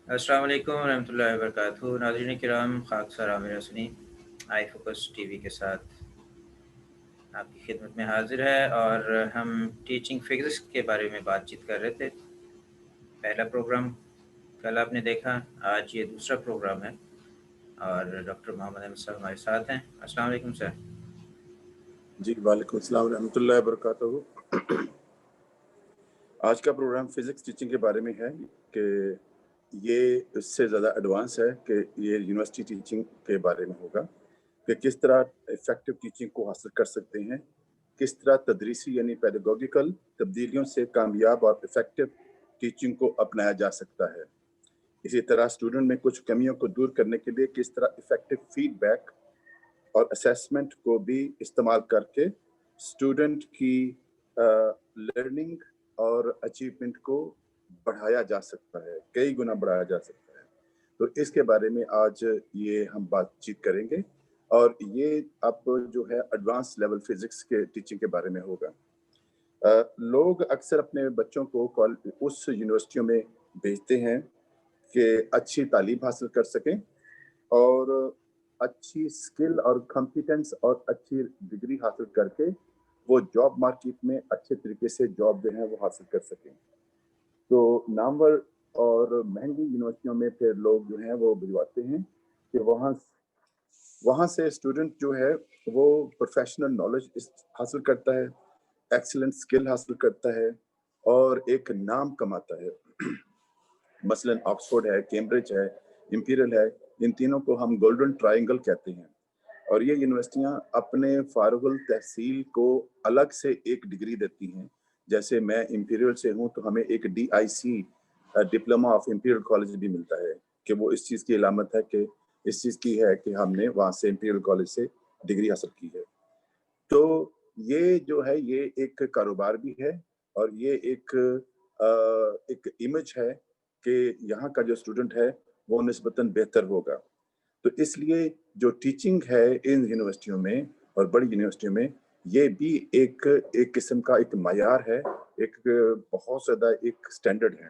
السلام علیکم ورحمۃ اللہ وبرکاتہ ناظرین کرام خاکسار Aamir Hasni I Focus TV وی کے ساتھ آپ کی خدمت میں حاضر ہے اور ہم ٹیچنگ فزکس کے بارے میں بات چیت کر رہے تھے. پہلا پروگرام کل آپ نے دیکھا, آج یہ دوسرا پروگرام ہے اور ڈاکٹر محمد احمد صاحب ہمارے ساتھ ہیں. السلام علیکم سر. جی وعلیکم السلام ورحمۃ اللہ وبرکاتہ. آج کا پروگرام فزکس ٹیچنگ کے بارے میں ہے کہ یہ اس سے زیادہ ایڈوانس ہے کہ یہ یونیورسٹی ٹیچنگ کے بارے میں ہوگا کہ کس طرح افیکٹو ٹیچنگ کو حاصل کر سکتے ہیں, کس طرح تدریسی یعنی پیڈاگوجیکل تبدیلیوں سے کامیاب اور افیکٹو ٹیچنگ کو اپنایا جا سکتا ہے. اسی طرح اسٹوڈنٹ میں کچھ کمیوں کو دور کرنے کے لیے کس طرح افیکٹو فیڈ بیک اور اسیسمنٹ کو بھی استعمال کر کے اسٹوڈنٹ کی لرننگ اور اچیومنٹ کو بڑھایا جا سکتا ہے, کئی گنا بڑھایا جا سکتا ہے. تو اس کے بارے میں آج یہ ہم بات چیت کریں گے اور یہ اب جو ہے ایڈوانس لیول فزکس کے ٹیچنگ کے بارے میں ہوگا. لوگ اکثر اپنے بچوں کو اس یونیورسٹیوں میں بھیجتے ہیں کہ اچھی تعلیم حاصل کر سکیں اور اچھی سکل اور کمپیٹنس اور اچھی ڈگری حاصل کر کے وہ جاب مارکیٹ میں اچھے طریقے سے جاب جو ہے وہ حاصل کر سکیں. تو نامور اور مہنگی یونیورسٹیوں میں پھر لوگ جو ہیں وہ بھجواتے ہیں کہ وہاں سے اسٹوڈنٹ جو ہے وہ پروفیشنل نالج حاصل کرتا ہے, ایکسلنٹ سکل حاصل کرتا ہے اور ایک نام کماتا ہے. مثلاً آکسفورڈ ہے, کیمبرج ہے, امپیریل ہے, ان تینوں کو ہم گولڈن ٹرائنگل کہتے ہیں. اور یہ یونیورسٹیاں اپنے فارغ التحصیل کو الگ سے ایک ڈگری دیتی ہیں. جیسے میں امپیریل سے ہوں تو ہمیں ایک DIC diploma of Imperial college بھی ملتا ہے کہ وہ اس چیز کی علامت ہے کہ اس چیز کی ہے کہ ہم نے وہاں سے امپیریل کالج سے ڈگری حاصل کی ہے. تو یہ جو ہے یہ ایک کاروبار بھی ہے اور یہ ایک امیج ہے کہ یہاں کا جو اسٹوڈنٹ ہے وہ نسبتاً بہتر ہوگا. تو اس لیے جو ٹیچنگ ہے ان یونیورسٹیوں میں اور بڑی یونیورسٹیوں میں یہ بھی ایک قسم کا ایک معیار ہے, ایک بہت زیادہ ایک سٹینڈرڈ ہے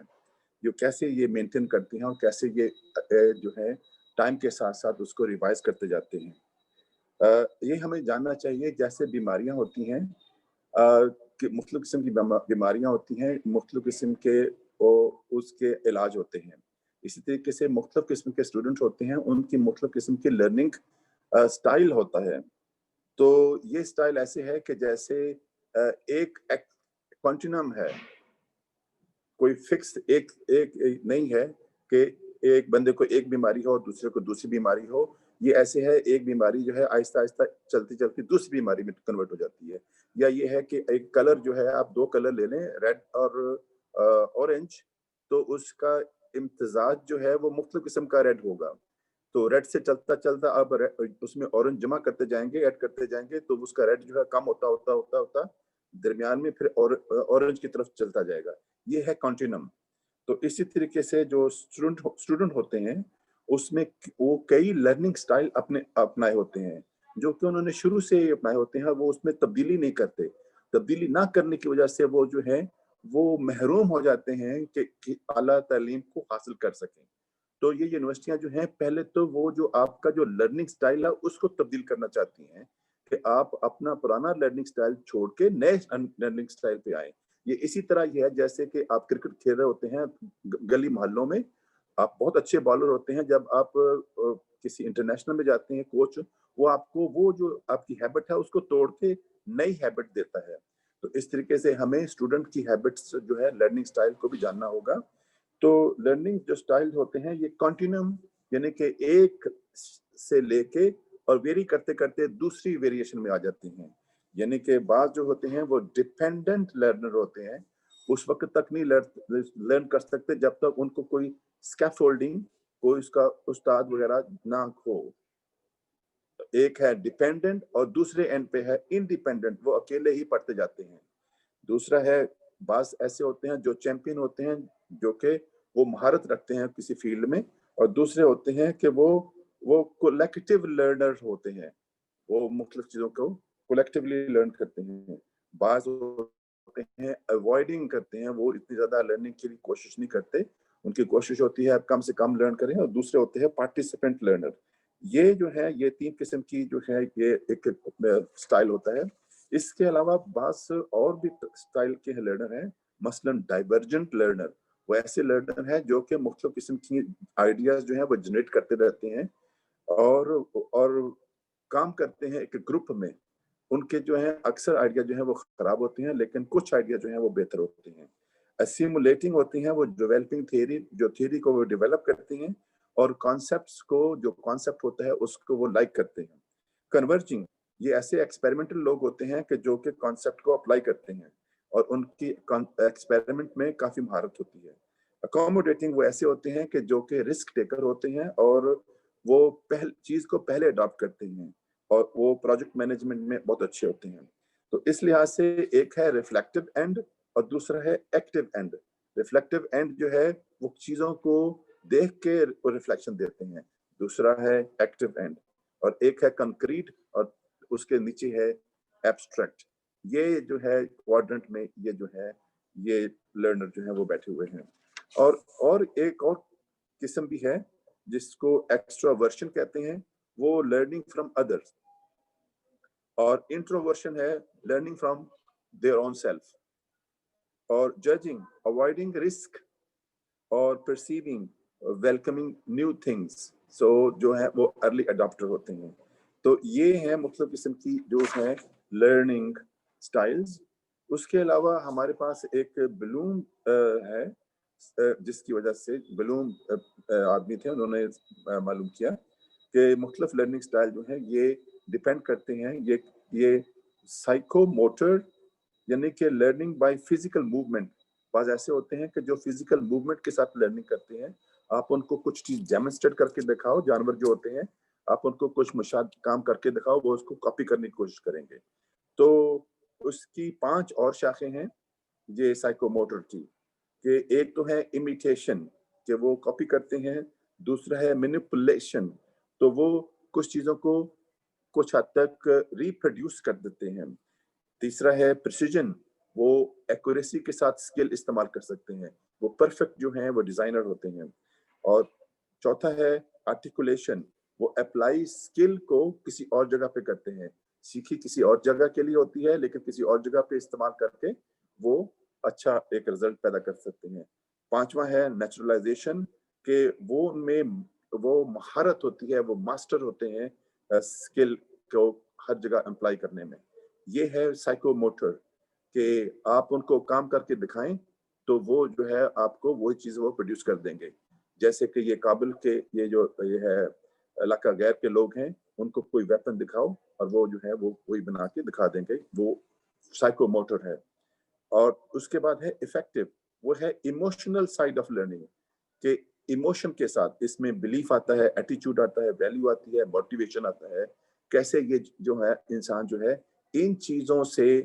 جو کیسے یہ مینٹین کرتی ہیں اور کیسے یہ جو ہے ٹائم کے ساتھ ساتھ اس کو ریوائز کرتے جاتے ہیں. یہ ہمیں جاننا چاہیے جیسے بیماریاں ہوتی ہیں کہ مختلف قسم کی بیماریاں ہوتی ہیں, مختلف قسم کے اس کے علاج ہوتے ہیں. اسی طریقے سے مختلف قسم کے اسٹوڈنٹ ہوتے ہیں, ان کی مختلف قسم کی لرننگ سٹائل ہوتا ہے. تو یہ سٹائل ایسے ہے کہ جیسے ایک کنٹینم ہے, کوئی فکس ایک نہیں ہے کہ ایک بندے کو ایک بیماری ہو اور دوسرے کو دوسری بیماری ہو. یہ ایسے ہے ایک بیماری جو ہے آہستہ آہستہ چلتی چلتی دوسری بیماری میں کنورٹ ہو جاتی ہے. یا یہ ہے کہ ایک کلر جو ہے آپ دو کلر لے لیں, ریڈ اور اورنج, تو اس کا امتزاج جو ہے وہ مختلف قسم کا ریڈ ہوگا. تو ریڈ سے چلتا چلتا آپ اس میں اورنج جمع کرتے جائیں گے, ایڈ کرتے جائیں گے, تو اس کا ریڈ جو ہے کم ہوتا ہوتا ہوتا ہوتا درمیان میں پھر اورنج کی طرف چلتا جائے گا. یہ ہے کنٹینم. تو اسی طریقے سے جو اسٹوڈنٹ ہوتے ہیں اس میں وہ کئی لرننگ سٹائل اپنائے ہوتے ہیں جو کہ انہوں نے شروع سے ہی اپنائے ہوتے ہیں. وہ اس میں تبدیلی نہیں کرتے. تبدیلی نہ کرنے کی وجہ سے وہ جو ہے وہ محروم ہو جاتے ہیں کہ اعلیٰ تعلیم کو حاصل کر سکیں. تو یہ یونیورسٹیاں جو ہیں پہلے تو وہ جو آپ کا جو لرننگ سٹائل ہے اس کو تبدیل کرنا چاہتی ہیں کہ آپ اپنا پرانا لرننگ سٹائل چھوڑ کے نئے لرننگ سٹائل پہ آئیں. یہ اسی طرح یہ ہے جیسے کہ آپ کرکٹ کھیل رہے ہوتے ہیں گلی محلوں میں, آپ بہت اچھے بالر ہوتے ہیں, جب آپ کسی انٹرنیشنل میں جاتے ہیں کوچ وہ آپ کو وہ جو آپ کی ہیبٹ ہے اس کو توڑ کے نئی ہیبٹ دیتا ہے. تو اس طریقے سے ہمیں اسٹوڈنٹ کی ہیبٹس جو ہے لرننگ سٹائل کو بھی جاننا ہوگا. تو لرننگ جو سٹائل ہوتے ہیں یہ کنٹینیوم یعنی کہ ایک سے لے کے اور ویری کرتے کرتے دوسری ویریشن میں آ جاتے ہیں. یعنی کہ بعض جو ہوتے ہیں وہ ڈیپینڈنٹ لرنر ہوتے ہیں, اس وقت تک نہیں لرن کر سکتے جب تک ان کو کوئی اسکیفولڈنگ, کوئی اس کا استاد وغیرہ نہ ہو. ایک ہے ڈیپینڈنٹ اور دوسرے اینڈ پہ ہے انڈیپینڈنٹ, وہ اکیلے ہی پڑھتے جاتے ہیں. دوسرا ہے بعض ایسے ہوتے ہیں جو چیمپئن ہوتے ہیں جو کہ وہ مہارت رکھتے ہیں کسی فیلڈ میں, اور دوسرے ہوتے ہیں کہ وہ کولیکٹیو لرنر ہوتے ہیں, وہ مختلف چیزوں کو کولیکٹیولی لرن کرتے ہیں. بعض ہوتے ہیں اوائڈنگ کرتے ہیں, وہ اتنی زیادہ لرننگ کے لیے کوشش نہیں کرتے, उनकी कोशिश होती है कम से कम लर्न करें, और दूसरे होते हैं पार्टिसिपेंट लर्नर। ये जो है ये 3 किस्म की जो है ये एक स्टाइल होता है। इसके अलावा बास और भी स्टाइल के लर्नर हैं, मसलन डाइवर्जेंट लर्नर। वो ऐसे लर्नर हैं जो कि मुख्तलिफ किस्म की आइडियाज जो है वो जनरेट करते रहते हैं और काम करते हैं एक ग्रुप में। उनके जो है अक्सर आइडिया जो है वो खराब होते हैं, लेकिन कुछ आइडिया जो है वो बेहतर होते हैं। असिमुलेटिंग होती हैं, वो डेवलपिंग थ्योरी को वो डेवलप करती हैं और कॉन्सेप्ट्स को, जो कॉन्सेप्ट होता है उसको वो लाइक करते हैं। कन्वर्जिंग, ये ऐसे एक्सपेरिमेंटल लोग होते हैं कि जो कि कॉन्सेप्ट को अप्लाई करते हैं और उनकी एक्सपेरिमेंट में काफी महारत होती है। अकोमोडेटिंग, वो ऐसे होते हैं कि जो कि रिस्क टेकर होते हैं और वो चीज को पहले अडॉप्ट करते हैं और वो प्रोजेक्ट मैनेजमेंट में बहुत अच्छे होते हैं। तो इस लिहाज से एक है रिफ्लेक्टिव एंड और दूसरा है एक्टिव एंड। रिफ्लेक्टिव एंड जो है वो चीजों को देख के रिफ्लेक्शन देते हैं, दूसरा है एक्टिव एंड, और एक है कंक्रीट और उसके नीचे है एब्स्ट्रैक्ट। ये जो है क्वाड्रेंट में ये जो है ये लर्नर जो है वो बैठे हुए हैं। और एक और किस्म भी है जिसको एक्स्ट्रावर्शन कहते हैं, वो लर्निंग फ्रॉम अदर्स, और इंट्रोवर्शन है learning from their own self. और जजिंग, अवॉइडिंग रिस्क, और परसीविंग, वेलकमिंग न्यू थिंग्स। सो जो है वो अर्ली अडॉप्टर होते हैं। तो ये है मुख्तलिफ किस्म की जो है लर्निंग स्टाइल्स। उसके अलावा हमारे पास एक ब्लूम है, जिसकी वजह से ब्लूम आदमी थे, उन्होंने मालूम किया कि मुख्तलिफ लर्निंग स्टाइल जो है ये डिपेंड करते हैं, ये साइकोमोटर यानी कि लर्निंग बाय फिजिकल मूवमेंट। बाज ऐसे होते हैं कि जो फिजिकल मूवमेंट के साथ लर्निंग करते हैं। आप उनको कुछ चीज डेमोन्स्ट्रेट करके दिखाओ, जानवर जो होते हैं आप उनको कुछ मुशाद काम करके दिखाओ, वो उसको कॉपी करने की कोशिश करेंगे। तो उसकी 5 और शाखें हैं ये साइकोमोटर की, कि एक तो है इमिटेशन कि वो कॉपी करते हैं, दूसरा है मैनिपुलेशन, तो वो कुछ चीजों को कुछ हद तक रिप्रोड्यूस कर देते हैं। तीसरा है प्रिसीजन, वो एक्यूरेसी के साथ स्किल इस्तेमाल कर सकते हैं, वो परफेक्ट जो हैं वो डिजाइनर होते हैं। और चौथा है आर्टिकुलेशन, वो अप्लाई स्किल को किसी और जगह पे करते हैं, सीखी किसी और जगह के लिए होती है लेकिन किसी और जगह पे इस्तेमाल करके वो अच्छा एक रिजल्ट पैदा कर सकते हैं। पांचवा है नेचुरलाइजेशन, के वो उनमें वो महारत होती है, वो मास्टर होते हैं स्किल को हर जगह अप्लाई करने में। ये है साइकोमोटर, कि आप उनको काम करके दिखाएं तो वो जो है आपको वही चीज वो प्रोड्यूस कर देंगे। जैसे कि ये काबिल के ये है इलाका गैर के लोग हैं, उनको कोई वेपन दिखाओ और वो जो है वो वही बना के दिखा देंगे, वो साइकोमोटर है। और उसके बाद है इफेक्टिव, वो है इमोशनल साइड ऑफ लर्निंग, कि इमोशन के साथ इसमें बिलीफ आता है, एटीट्यूड आता है, वैल्यू आती है, मोटिवेशन आता है। कैसे ये जो है इंसान जो है इन चीजों से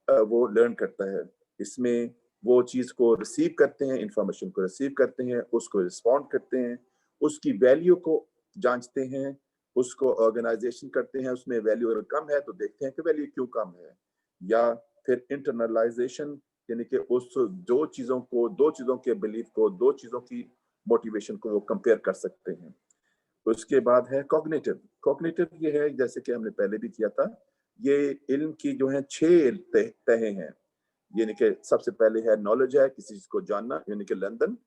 वो लर्न करता है। इसमें वो चीज को रिसीव करते हैं, इंफॉर्मेशन को रिसीव करते हैं, उसको रिस्पॉन्ड करते हैं, उसकी वैल्यू को जांचते हैं, उसको ऑर्गेनाइजेशन करते हैं। उसमें वैल्यू अगर कम है तो देखते हैं कि वैल्यू क्यों कम है, या फिर इंटरनलाइजेशन, यानी कि उस दो चीजों के बिलीफ को, दो चीजों की मोटिवेशन को वो कंपेयर कर सकते हैं। उसके बाद है कॉग्निटिव। कॉग्निटिव ये है, जैसे कि हमने पहले भी किया था, ये इल्म की जो है 6 तहें हैं। यानी कि सबसे पहले है नॉलेज, है किसी चीज को जानना, यानी कि लंदन।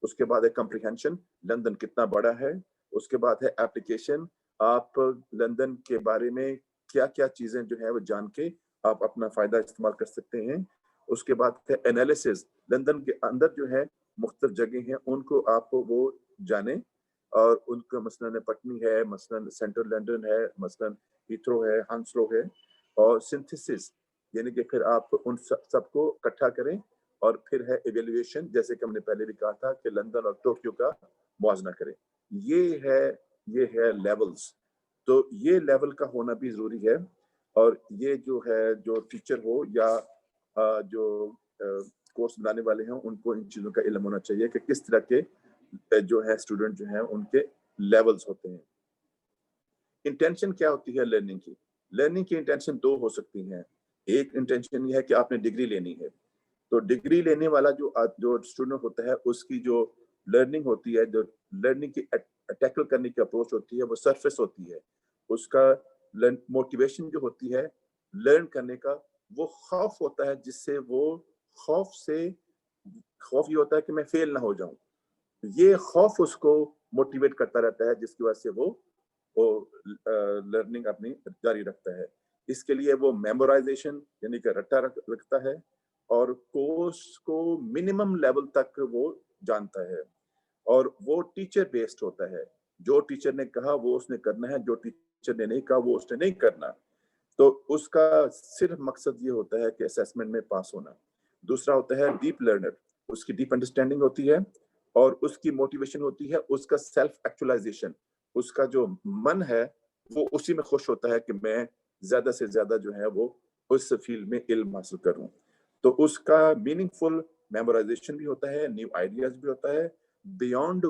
उसके बाद है कम्प्रिहेंशन, लंदन कितना बड़ा है। उसके बाद है एप्लीकेशन, आप लंदन के बारे में क्या क्या चीजें जो है वो जान के आप अपना फायदा इस्तेमाल कर सकते हैं। उसके बाद है एनालिसिस, लंदन के अंदर जो है मुख्तलिफ जगह हैं, उनको आप वो जाने, और उनका मसलन पटनी है, मसलन सेंट्रल लंदन है, मसलन हीथ्रो है, हंसलो है। और सिंथेसिस, यानी कि फिर आप उन सबको इकट्ठा करें। और फिर है इवेल्युएशन, जैसे कि हमने पहले भी कहा था कि लंदन और टोक्यो का मुआवजा करें। ये है लेवल्स। तो ये लेवल का होना भी जरूरी है। और ये जो है जो टीचर हो या जो कोर्स बनाने वाले हैं, उनको इन चीजों का इल्म होना चाहिए कि किस तरह के जो है स्टूडेंट जो है उनके लेवल्स होते हैं। इंटेंशन क्या होती है लर्निंग की? लर्निंग की इंटेंशन 2 हो सकती हैं। एक इंटेंशन ये है कि आपने डिग्री लेनी है, तो डिग्री लेने वाला जो स्टूडेंट होता है उसकी जो लर्निंग होती है, जो लर्निंग की टैकल करने की अप्रोच होती है, वो सरफेस होती है। उसका मोटिवेशन जो होती है लर्न करने का, वो खौफ होता है, जिससे वो खौफ ये होता है कि मैं फेल ना हो जाऊं। ये खौफ उसको मोटिवेट करता रहता है, जिसकी वजह से वो लर्निंग अपनी जारी रखता है। इसके लिए वो मेमोराइजेशन यानी कि रट्टा रखता है, और कोर्स को मिनिमम लेवल तक वो जानता है, और वो टीचर बेस्ड होता है। जो टीचर ने कहा वो उसने करना है, जो टीचर ने नहीं कहा वो उसने नहीं करना। तो उसका सिर्फ मकसद ये होता है कि असेसमेंट में पास होना। दूसरा होता है डीप लर्नर, उसकी डीप अंडरस्टैंडिंग होती है, और उसकी मोटिवेशन होती है उसका सेल्फ एक्चुअलाइजेशन। उसका जो मन है वो उसी में खुश होता है कि मैं ज्यादा से ज्यादा जो है वो उस फील्ड में इल्म हासिल करूं। तो उसका मीनिंगफुल मेमोराइजेशन भी होता है, न्यू आइडियाज भी होता है, बियॉन्ड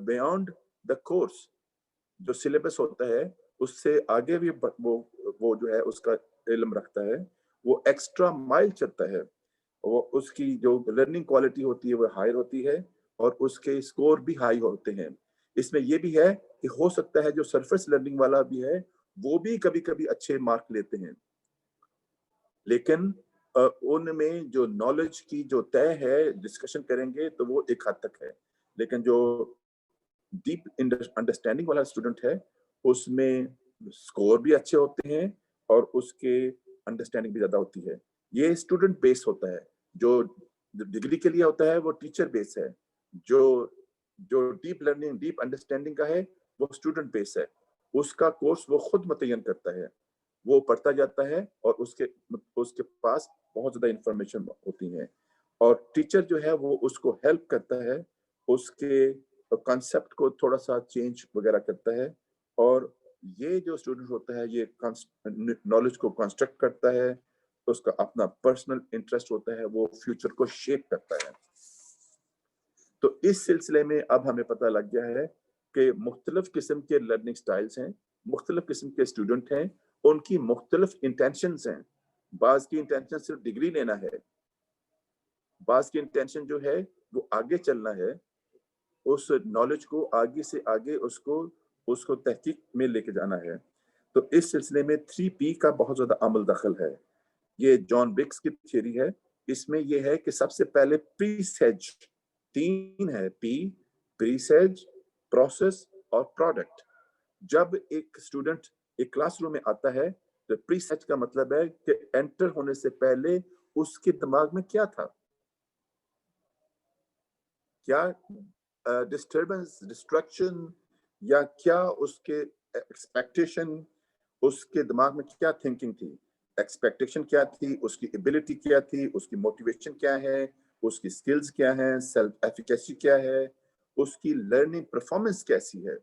बियॉन्ड द कोर्स। जो सिलेबस होता है उससे आगे भी वो जो है उसका इल्म रखता है, वो एक्स्ट्रा माइल चलता है, वो उसकी जो लर्निंग क्वालिटी होती है वो हायर होती है, और उसके स्कोर भी हाई होते हैं। इसमें ये भी है कि हो सकता है जो सरफेस लर्निंग वाला भी है वो भी कभी कभी अच्छे मार्क लेते हैं, लेकिन उनमें जो नॉलेज की जो तय है डिस्कशन करेंगे तो वो एक हद तक है। लेकिन जो डीप अंडरस्टैंडिंग वाला स्टूडेंट है उसमें स्कोर भी अच्छे होते हैं, और उसके अंडरस्टैंडिंग भी ज्यादा होती है। ये स्टूडेंट बेस होता है। जो डिग्री के लिए होता है वो टीचर बेस है। जो जो डीप लर्निंग डीप अंडरस्टैंडिंग का है वो स्टूडेंट बेस है। उसका कोर्स वो खुद मुतय्यन करता है, वो पढ़ता जाता है, और उसके उसके पास बहुत ज्यादा इंफॉर्मेशन होती है, और टीचर जो है वो उसको हेल्प करता है, उसके कॉन्सेप्ट को थोड़ा सा चेंज वगैरह करता है, और ये जो स्टूडेंट होता है ये नॉलेज को कंस्ट्रक्ट करता है, तो उसका अपना पर्सनल इंटरेस्ट होता है, वो फ्यूचर को शेप करता है। तो इस सिलसिले में अब हमें पता लग गया है कि मुख्तलिफ किस्म के लर्निंग स्टाइल्स हैं, मुख्तलिफ किस्म के स्टूडेंट हैं, उनकी मुख्तलिफ इंटेंशंस हैं। बाज की इंटेंशन सिर्फ डिग्री लेना है, बाज की इंटेंशन जो है वो आगे चलना है, उस नॉलेज को आगे से आगे उसको उसको तहकीक में लेके जाना है। तो इस सिलसिले में 3P का बहुत ज्यादा अमल दखल है। ये जॉन ब्रिक्स की थ्योरी है। इसमें यह है कि सबसे पहले प्रीसेज, 3 है पी, प्रीसेज, प्रोसेस और प्रोडक्ट। जब एक स्टूडेंट एक क्लासरूम में आता है तो प्रीसेज का मतलब है कि एंटर होने से पहले उसके दिमाग में क्या था, क्या डिस्टर्बेंस, डिस्ट्रैक्शन, या क्या उसके एक्सपेक्टेशन, उसके दिमाग में क्या थिंकिंग थी, एक्सपेक्टेशन क्या थी, उसकी एबिलिटी क्या थी, उसकी मोटिवेशन क्या है, उसकी स्किल्स क्या है, सेल्फ एफिकेसी क्या है, उसकी लर्निंग परफॉर्मेंस कैसी है,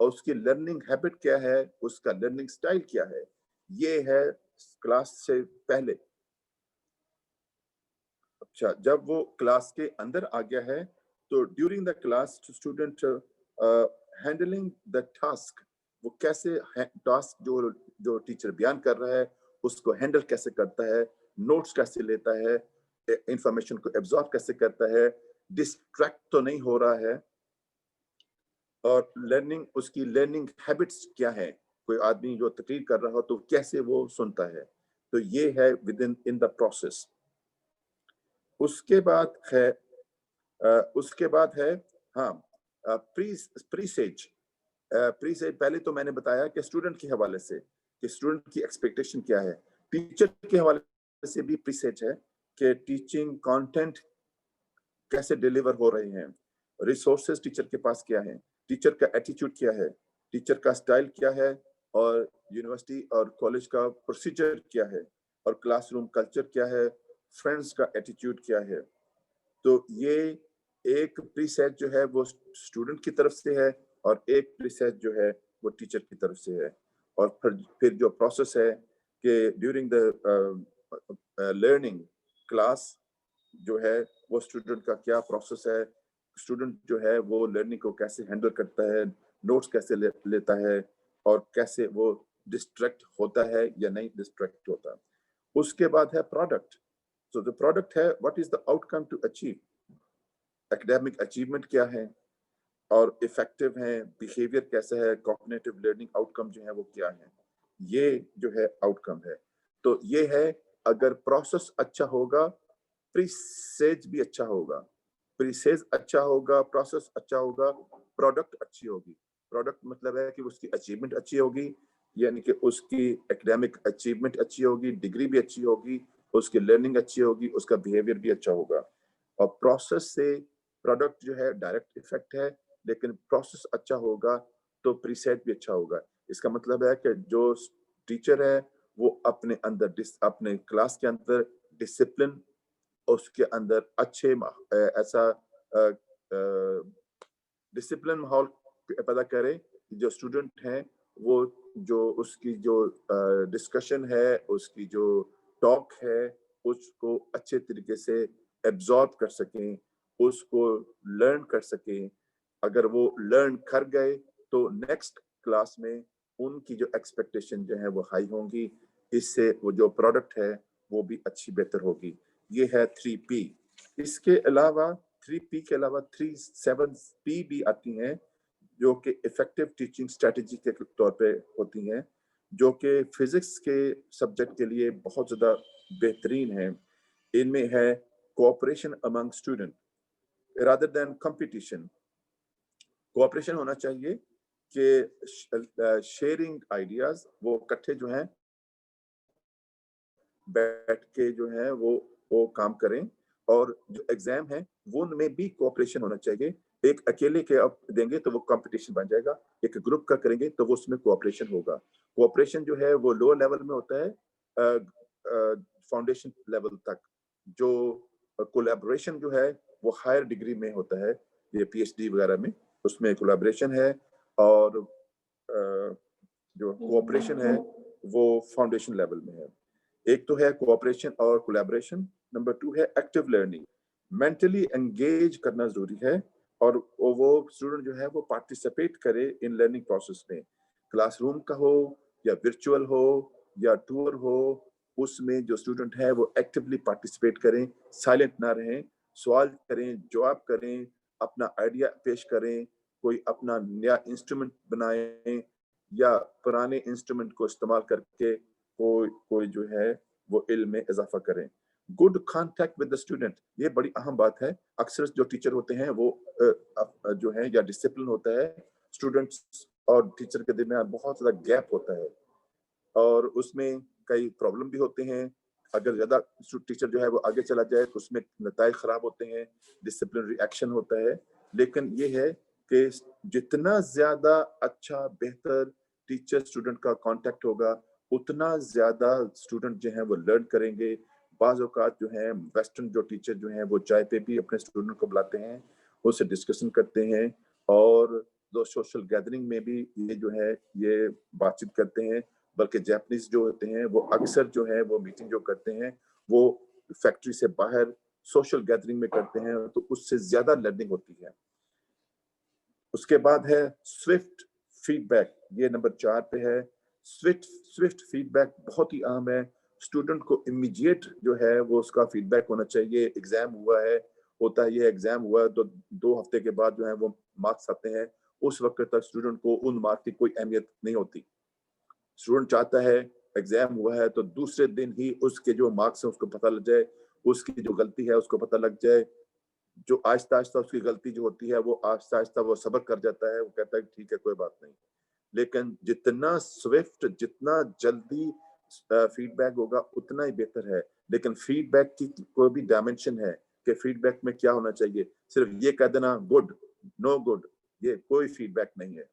और उसकी लर्निंग हैबिट क्या है, उसका लर्निंग स्टाइल क्या है। ये है क्लास से पहले। अच्छा, जब वो क्लास के अंदर आ गया है तो during the class student handling the task, वो कैसे टास्क जो जो टीचर बयान कर रहा है उसको हैंडल कैसे करता है, नोट्स कैसे लेता है, इंफॉर्मेशन को एब्जॉर्ब कैसे करता है, डिस्ट्रैक्ट तो नहीं हो रहा है, और लर्निंग उसकी लर्निंग हैबिट्स क्या है, कोई आदमी जो तकरीर कर रहा हो तो कैसे वो सुनता है। तो ये है विद इन द प्रोसेस। उसके बाद है उसके बाद है हाँ प्री प्रीसेज। प्रीसेज पहले तो मैंने बताया कि स्टूडेंट के हवाले से कि स्टूडेंट की एक्सपेक्टेशन क्या है, टीचर के हवाले से भी प्रीसेज है कि टीचिंग कंटेंट कैसे डिलीवर हो रहे हैं, रिसोर्सेज टीचर के पास क्या है, टीचर का एटीट्यूड क्या है, टीचर का स्टाइल क्या है, और यूनिवर्सिटी और कॉलेज का प्रोसीजर क्या है, और क्लासरूम कल्चर क्या है, फ्रेंड्स का एटीट्यूड क्या है। तो ये एक प्रीसेट जो है वो स्टूडेंट की तरफ से है, और एक प्रीसेट जो है वो टीचर की तरफ से है। और फिर जो प्रोसेस है कि ड्यूरिंग द लर्निंग क्लास जो है वो स्टूडेंट का क्या प्रोसेस है, स्टूडेंट जो है वो लर्निंग को कैसे हैंडल करता है, नोट्स कैसे लेता है, और कैसे वो डिस्ट्रैक्ट होता है या नहीं डिस्ट्रैक्ट होता। उसके बाद है प्रोडक्ट। So the product है what is the outcome to achieve. Academic achievement क्या है और इफेक्टिव हैं, बिहेवियर कैसा है, कॉग्निटिव लर्निंग आउटकम जो है वो क्या है, ये जो है आउटकम है। तो ये है, अगर प्रोसेस अच्छा होगा, प्रीसेज भी अच्छा होगा, प्रीसेज अच्छा होगा, प्रोसेस अच्छा होगा, प्रोडक्ट अच्छी होगी। प्रोडक्ट मतलब है कि उसकी अचीवमेंट अच्छी होगी, यानी कि उसकी एकेडमिक अचीवमेंट अच्छी होगी, डिग्री भी अच्छी होगी, उसकी लर्निंग अच्छी होगी, उसका बिहेवियर भी अच्छा होगा। और प्रोसेस से प्रोडक्ट जो है डायरेक्ट इफेक्ट है, लेकिन प्रोसेस अच्छा होगा तो प्रीसेट भी अच्छा होगा। इसका मतलब है कि जो टीचर है वो अपने अंदर अपने क्लास के अंदर डिसिप्लिन, उसके अंदर अच्छे ऐसा डिसिप्लिन माहौल पैदा करे, जो स्टूडेंट हैं वो जो उसकी जो डिस्कशन है, उसकी जो टॉक है, उसको अच्छे तरीके से एब्जॉर्ब कर सकें, उसको लर्न कर सकें। अगर वो लर्न कर गए तो नेक्स्ट क्लास में उनकी जो एक्सपेक्टेशन जो है वो हाई होंगी, इससे वो जो प्रोडक्ट है वो भी अच्छी बेहतर होगी। ये है 3P। इसके अलावा 3P के अलावा 3-7P भी आती हैं, जो कि इफेक्टिव टीचिंग स्ट्रेटजी के तौर पे होती हैं, जो कि फिजिक्स के सब्जेक्ट के लिए बहुत ज़्यादा बेहतरीन है। इनमें है cooperation among student rather than competition. Cooperation होना चाहिए कि शेयरिंग आइडियाज, वो इकट्ठे जो हैं बैठ के जो है वो काम करें, और जो एग्जाम है वो उनमें भी कोऑपरेशन होना चाहिए। एक अकेले के आप देंगे तो वो कंपटीशन बन जाएगा, एक ग्रुप का करेंगे तो वो उसमें कोऑपरेशन होगा। कोऑपरेशन जो है वो लोअर लेवल में होता है, फाउंडेशन लेवल तक। जो कोलैबोरेशन जो है वो हायर डिग्री में होता है, ये पीएचडी वगैरह में, उसमें कोलैबोरेशन है। और जो कोऑपरेशन है वो फाउंडेशन लेवल में है। एक तो है कोऑपरेशन और कोलैबोरेशन, नंबर 2 है एक्टिव लर्निंग। मेंटली एंगेज करना जरूरी है, और वो स्टूडेंट जो है वो पार्टिसिपेट करे इन लर्निंग प्रोसेस में, क्लासरूम का हो या वर्चुअल हो या टूर हो, उसमें जो स्टूडेंट है वो एक्टिवली पार्टिसिपेट करें, साइलेंट ना रहें, सवाल करें, जवाब करें, अपना आइडिया पेश करें, कोई अपना नया इंस्ट्रूमेंट बनाएं या पुराने इंस्ट्रूमेंट को इस्तेमाल करके कोई कोई जो है वो इल्म में इजाफा करें। Good contact with the student, ये बड़ी अहम बात है। अक्सर जो टीचर होते हैं वो जो है या डिसिप्लिन होता है, स्टूडेंट्स और टीचर के दरमियान बहुत ज्यादा गैप होता है, और उसमें कई प्रॉब्लम भी होते हैं। अगर ज्यादा टीचर जो है वो आगे चला जाए तो उसमें नताइज खराब होते हैं, डिसिप्लिनरी एक्शन होता है। लेकिन ये है कि जितना ज्यादा अच्छा बेहतर टीचर स्टूडेंट का कांटेक्ट होगा, उतना ज्यादा स्टूडेंट जो है वो लर्न करेंगे। बाज़ औक़ात जो है वेस्टर्न जो टीचर जो हैं वो चाय पे भी अपने स्टूडेंट को बुलाते हैं, उससे डिस्कशन करते हैं, और जो सोशल गैदरिंग में भी ये जो है ये बातचीत करते हैं। बल्कि जापानीज जो होते हैं वो अक्सर जो है वो मीटिंग जो करते हैं वो फैक्ट्री से बाहर सोशल गैदरिंग में करते हैं, तो उससे ज्यादा लर्निंग होती है। उसके बाद है स्विफ्ट फीडबैक, ये नंबर 4 पे है। स्विफ्ट स्विफ्ट फीडबैक बहुत ही अहम है। स्टूडेंट को इमीडिएट जो है वो उसका फीडबैक होना चाहिए। एग्जाम हुआ है, होता है ये एग्जाम हुआ है तो 2 हफ्ते के बाद जो है वो मार्क्स आते हैं, उस वक्त तक स्टूडेंट को उन मार्क्स की कोई अहमियत नहीं होती। स्टूडेंट चाहता है एग्जाम हुआ है तो दूसरे दिन ही उसके जो मार्क्स हैं उसको पता लग जाए, उसकी जो गलती है उसको पता लग जाए। जो आहिस्ता आहिस्ता उसकी गलती जो होती है वो आहिस्ता आहिस्ता वो सब्र कर जाता है, वो कहता है ठीक है कोई बात नहीं। लेकिन जितना स्विफ्ट, जितना जल्दी फीडबैक होगा उतना ही बेहतर है। लेकिन फीडबैक की कोई भी डायमेंशन है कि फीडबैक में क्या होना चाहिए, सिर्फ ये कह देना गुड, नो गुड, ये कोई फीडबैक नहीं है।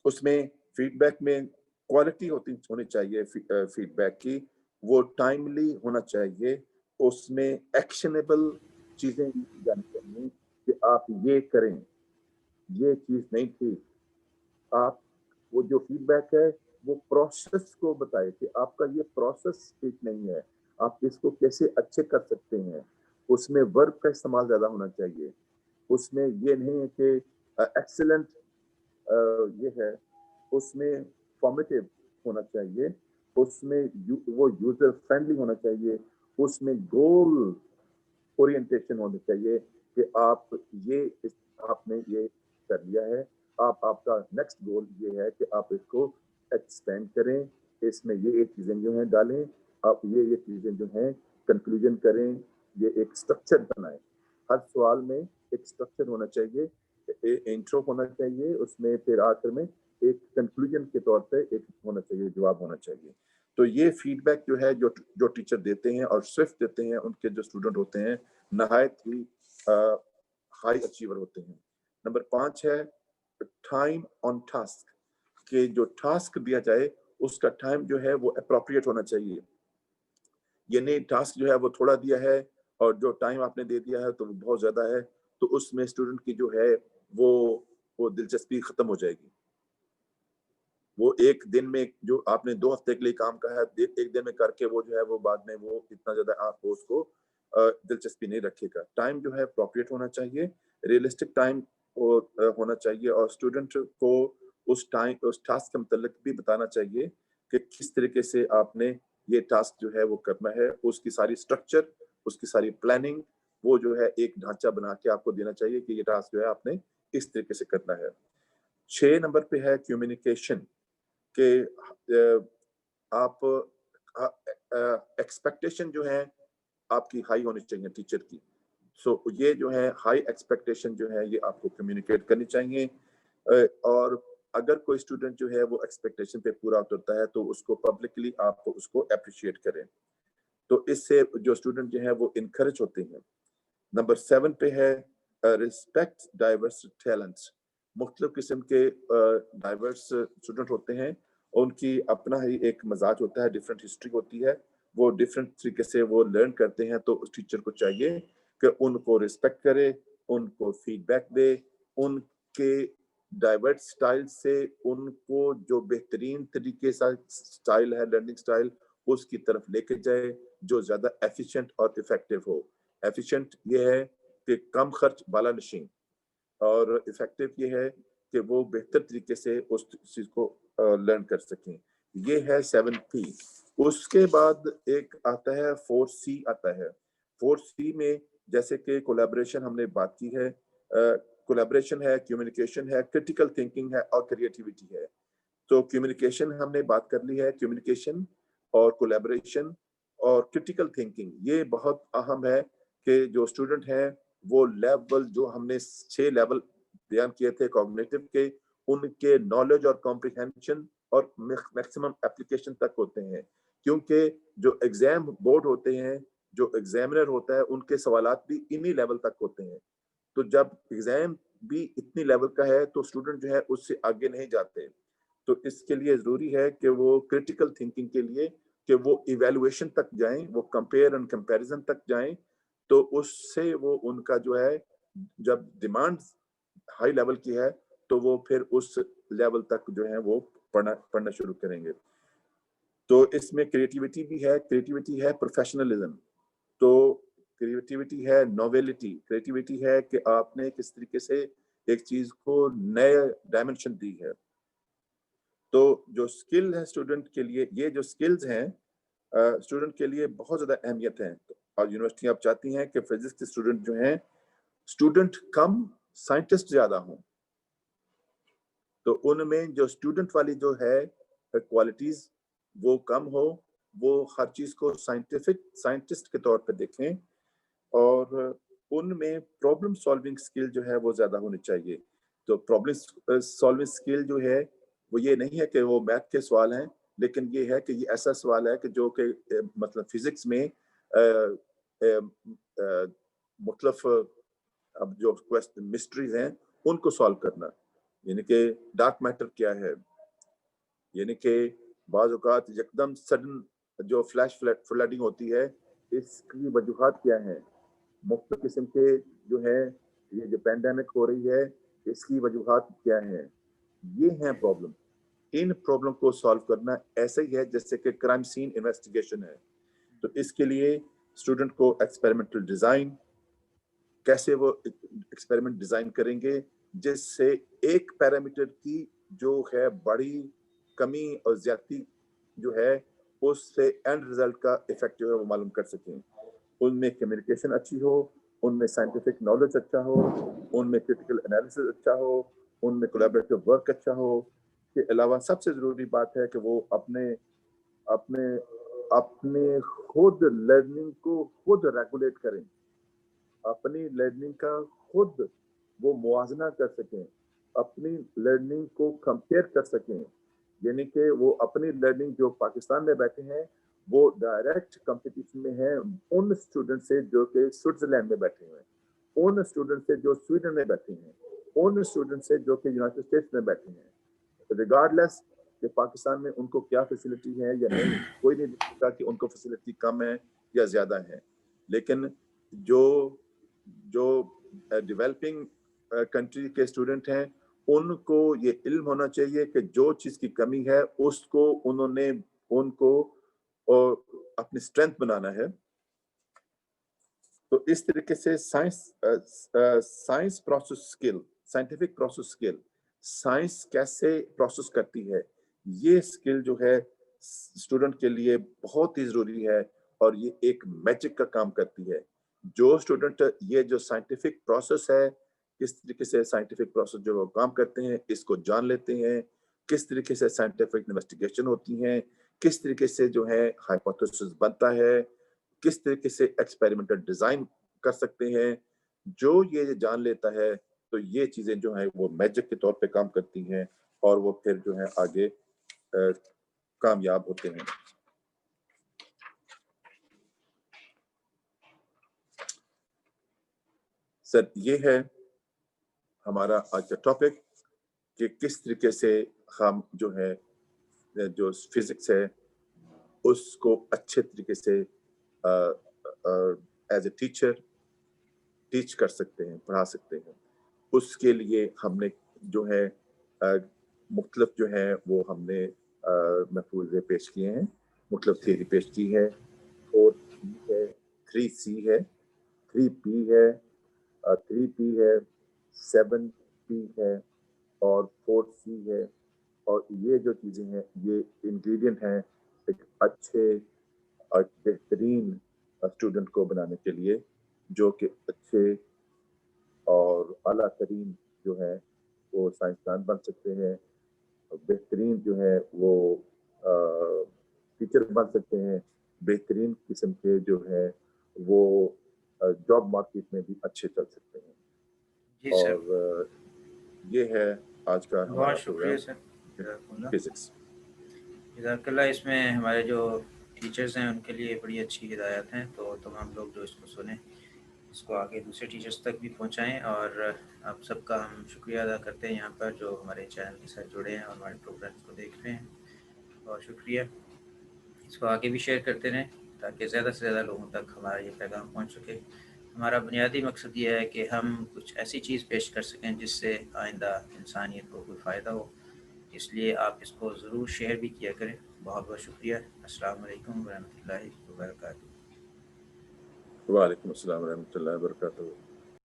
उसमें फीडबैक में क्वालिटी होनी चाहिए फीडबैक की, वो टाइमली होना चाहिए, उसमें एक्शनेबल चीजें की जानी चाहिए कि आप ये करें, ये चीज नहीं थी। आप वो जो फीडबैक है वो प्रोसेस को बताए कि आपका ये प्रोसेस ठीक नहीं है, आप इसको कैसे अच्छे कर सकते हैं। उसमें वर्ब का इस्तेमाल ज्यादा होना चाहिए। उसमें ये नहीं है कि एक्सीलेंट ये है, उसमें फॉर्मेटिव होना चाहिए, उसमें वो यूजर फ्रेंडली होना चाहिए, उसमें गोल ओरिएंटेशन होनी चाहिए कि आप आपने ये कर लिया है, आपका नेक्स्ट गोल ये है कि आप इसको एक्सपेंड करें, इसमें ये चीज़ें जो हैं डालें, आप ये चीज़ें जो हैं कंक्लूजन करें, ये एक स्ट्रक्चर बनाएं। हर सवाल में एक स्ट्रक्चर होना चाहिए, इंट्रो होना चाहिए, उसमें फिर आखिर में एक कंक्लूजन के तौर पे एक होना चाहिए, जवाब होना चाहिए। तो ये फीडबैक जो है जो टीचर देते हैं और स्विफ्ट देते हैं, उनके जो स्टूडेंट होते हैं नहायत ही हाई अचीवर होते हैं। नंबर 5 है टाइम ऑन टास्क, कि जो टास्क दिया जाए उसका टाइम जो है वो अप्रोप्रिएट होना चाहिए। ये नहीं टास्क जो है वो थोड़ा दिया है और जो टाइम आपने दे दिया है तो वो बहुत ज्यादा है, तो उसमें स्टूडेंट की जो है वो दिलचस्पी खत्म हो जाएगी। वो एक दिन में जो आपने 2 हफ्ते के लिए काम कहा है, एक दिन में करके वो जो है वो बाद में वो इतना ज्यादा आपको उसको दिलचस्पी नहीं रखेगा। टाइम जो है अप्रोप्रिएट होना चाहिए, रियलिस्टिक टाइम होना चाहिए और स्टूडेंट को उस टास्क के मतलब भी बताना चाहिए कि किस तरीके से आपने ये टास्क जो है वो करना है, उसकी सारी स्ट्रक्चर, उसकी सारी प्लानिंग, वो जो है एक ढांचा बना के आपको देना चाहिए कि ये टास्क जो है आपने इस तरीके से करना है। 6 नंबर पे है कम्युनिकेशन, कि आप एक्सपेक्टेशन जो है आपकी हाई होनी चाहिए टीचर की। सो ये जो है हाई एक्सपेक्टेशन जो है ये आपको कम्युनिकेट करनी चाहिए, और अगर कोई स्टूडेंट जो है वो एक्सपेक्टेशन पे पूरा उतरता है तो उसको पब्लिकली आप उसको अप्रिशिएट करें, तो इससे जो स्टूडेंट जो है वो इनकरेज होते हैं। नंबर 7 पे है रिस्पेक्ट डाइवर्स टैलेंट्स। मुख्तलिफ किस्म के डाइवर्स स्टूडेंट होते हैं, उनकी अपना ही एक मजाज होता है, डिफरेंट हिस्ट्री होती है, वो डिफरेंट तरीके से वो लर्न करते हैं, तो उस टीचर को चाहिए कि उनको रिस्पेक्ट करे, उनको फीडबैक दे, उनके डाइवर्स स्टाइल से उनको जो बेहतरीन तरीके से स्टाइल है, लर्निंग स्टाइल, उसकी तरफ लेके जाए जो ज्यादा एफिशिएंट और इफेक्टिव हो। एफिशिएंट ये है कि कम खर्च बाला नशीन, और इफेक्टिव ये है कि वो बेहतर तरीके से उस चीज को लर्न कर सकें। ये है 7P। उसके बाद एक आता है 4C आता है। 4C में जैसे कि कोलैबोरेशन हमने बात की है, कोलैबोरेशन है, कम्युनिकेशन है, क्रिटिकल थिंकिंग है और क्रिएटिविटी है। तो कम्युनिकेशन हमने बात कर ली है, कम्युनिकेशन और कोलैबोरेशन और क्रिटिकल थिंकिंग ये बहुत अहम है कि जो स्टूडेंट हैं वो लेवल जो हमने 6 लेवल बयान किए थे कॉग्निटिव के, उनके नॉलेज और कॉम्प्रिहेंशन और मैक्सिमम एप्लीकेशन तक होते हैं, क्योंकि जो एग्जाम बोर्ड होते हैं, जो एग्जामिनर होता है, उनके सवालात भी इन्हीं लेवल तक होते हैं। तो जब एग्जाम भी इतनी लेवल का है तो स्टूडेंट जो है उससे आगे नहीं जाते, तो इसके लिए जरूरी है कि वो क्रिटिकल थिंकिंग के लिए कि वो इवैल्यूएशन तक जाएं, वो कंपेयर एंड कंपैरिजन तक जाएं, तो उससे वो उनका जो है जब डिमांड हाई लेवल की है तो वो फिर उस लेवल तक जो है वो पढ़ना शुरू करेंगे। तो इसमें क्रिएटिविटी भी है, क्रिएटिविटी है प्रोफेशनलिज्म, तो क्रिएटिविटी है नोवेलिटी, क्रिएटिविटी है कि आपने किस तरीके से एक चीज को नए डायमेंशन दी है। तो जो स्किल है स्टूडेंट के लिए, ये जो स्किल्स हैं स्टूडेंट के लिए बहुत ज्यादा अहमियत है, और यूनिवर्सिटी आप चाहती हैं कि फिजिक्स के स्टूडेंट जो हैं, स्टूडेंट कम साइंटिस्ट ज्यादा हों, तो उनमें जो स्टूडेंट वाली जो है क्वालिटीज वो कम हो, वो हर चीज को साइंटिस्ट के तौर पर देखें, और उनमें प्रॉब्लम सॉल्विंग स्किल जो है वो ज्यादा होनी चाहिए। तो प्रॉब्लम सॉल्विंग स्किल जो है वो ये नहीं है कि वो मैथ के सवाल हैं, लेकिन ये है कि ये ऐसा सवाल है कि जो कि मतलब फिजिक्स में मुख्तलिफ अब जो क्वेश्चन मिस्ट्रीज हैं उनको सॉल्व करना, यानी कि डार्क मैटर क्या है, यानी कि बाज़ औक़ात एकदम सडन जो फ्लैश फ्लडिंग होती है, इसकी वजूहात क्या हैं, मुख्तलिफ किस्म के जो है ये जो पैंडेमिक हो रही है इसकी वजूहात क्या हैं, ये हैं प्रॉब्लम। इन प्रॉब्लम को सॉल्व करना ऐसे ही है जैसे कि क्राइम सीन इन्वेस्टिगेशन है। तो इसके लिए स्टूडेंट को एक्सपेरिमेंटल डिजाइन, कैसे वो एक्सपेरिमेंट डिजाइन करेंगे जिससे एक पैरामीटर की जो है बड़ी कमी और ज्यादती जो है उससे एंड रिजल्ट का इफेक्ट जो है वो मालूम कर सकें। उनमें कम्युनिकेशन अच्छी हो, उनमें साइंटिफिक नॉलेज अच्छा हो, उनमें क्रिटिकल एनालिसिस अच्छा हो, उनमें कोलैबोरेटिव वर्क अच्छा हो। के अलावा सबसे ज़रूरी बात है कि वो अपने अपने अपने खुद लर्निंग को खुद रेगुलेट करें, अपनी लर्निंग का खुद वो मुआजना कर सकें, अपनी लर्निंग को कंपेयर कर सकें। यानी कि वो अपनी लर्निंग जो पाकिस्तान में बैठे हैं, वो डायरेक्ट कंपटीशन में है उन स्टूडेंट से जो कि स्विट्जरलैंड में बैठे हुए हैं, उन स्टूडेंट से जो स्वीडन में बैठे हैं, उन स्टूडेंट से जो कि यूनाइटेड स्टेट्स में बैठे हैं। रिगार्डलेस कि पाकिस्तान में उनको क्या फैसिलिटी है या नहीं, कोई नहीं देखता कि उनको फैसिलिटी कम है या ज़्यादा है। लेकिन जो जो डेवलपिंग कंट्री के स्टूडेंट हैं, उनको ये इल्म होना चाहिए कि जो चीज़ की कमी है, उसको उनको अपनी स्ट्रेंथ बनाना है। तो इस तरीके से science process skill, scientific process skill, science कैसे प्रोसेस करती है, ये स्किल जो है स्टूडेंट के लिए बहुत ही ज़रूरी है और ये एक मैजिक का काम करती है। जो स्टूडेंट ये जो साइंटिफिक प्रोसेस है, किस तरीके से साइंटिफिक प्रोसेस जो वो काम करते हैं, इसको जान लेते हैं, किस तरीके से साइंटिफिक इन्वेस्टिगेशन होती हैं, किस तरीके से जो है हाइपोथेसिस बनता है, किस तरीके से एक्सपेरिमेंटल डिजाइन कर सकते हैं। जो ये जान लेता है, तो ये चीजें जो हैं वो मैजिक के तौर पे काम करती हैं और वो फिर जो है आगे कामयाब होते हैं। सर, ये है हमारा आज का टॉपिक कि किस तरीके से हम जो है जो फिजिक्स है उसको अच्छे तरीके से एज ए टीचर टीच कर सकते हैं, पढ़ा सकते हैं। उसके लिए हमने जो है मुख्तलिफ जो है वो हमने महफूज़े पेश किए हैं, मुख्तलिफ थियरी पेश की है। 4P है, 3C है, 3P है, 3P है, 7P है और 4C है। और ये जो चीज़ें हैं, ये इंग्रेडिएंट हैं एक अच्छे और बेहतरीन स्टूडेंट को बनाने के लिए, जो कि अच्छे और आला तरीन जो है वो साइंसदान बन सकते हैं, बेहतरीन जो है वो टीचर बन सकते हैं, बेहतरीन किस्म के जो है वो जॉब मार्केट में भी अच्छे चल सकते हैं। जी सर। और ये है आज का हमारा बहुत शुक्रिया प्रोग्राम सर। फिजिक्स। जज़ाकल्लाह। इसमें हमारे जो टीचर्स हैं उनके लिए बड़ी अच्छी हिदायत हैं, तो तमाम लोग जो इसको सुने इसको आगे दूसरे टीचर्स तक भी पहुंचाएं। और आप सबका हम शुक्रिया अदा करते हैं यहाँ पर जो हमारे चैनल के साथ जुड़े हैं और हमारे प्रोग्राम्स को देख रहे हैं। बहुत शुक्रिया। इसको आगे भी शेयर करते रहें ताकि ज़्यादा से ज़्यादा लोगों तक हमारा ये पैगाम पहुँच सके। हमारा बुनियादी मकसद ये है कि हम कुछ ऐसी चीज़ पेश कर सकें जिससे आइंदा इंसानियत को कोई फ़ायदा हो, इसलिए आप इसको ज़रूर शेयर भी किया करें। बहुत बहुत शुक्रिया। अस्सलाम वालेकुम व रहमतुल्लाहि व बरकातहू। वालेकुम अस्सलाम व रहमतुल्लाहि व बरकातहू।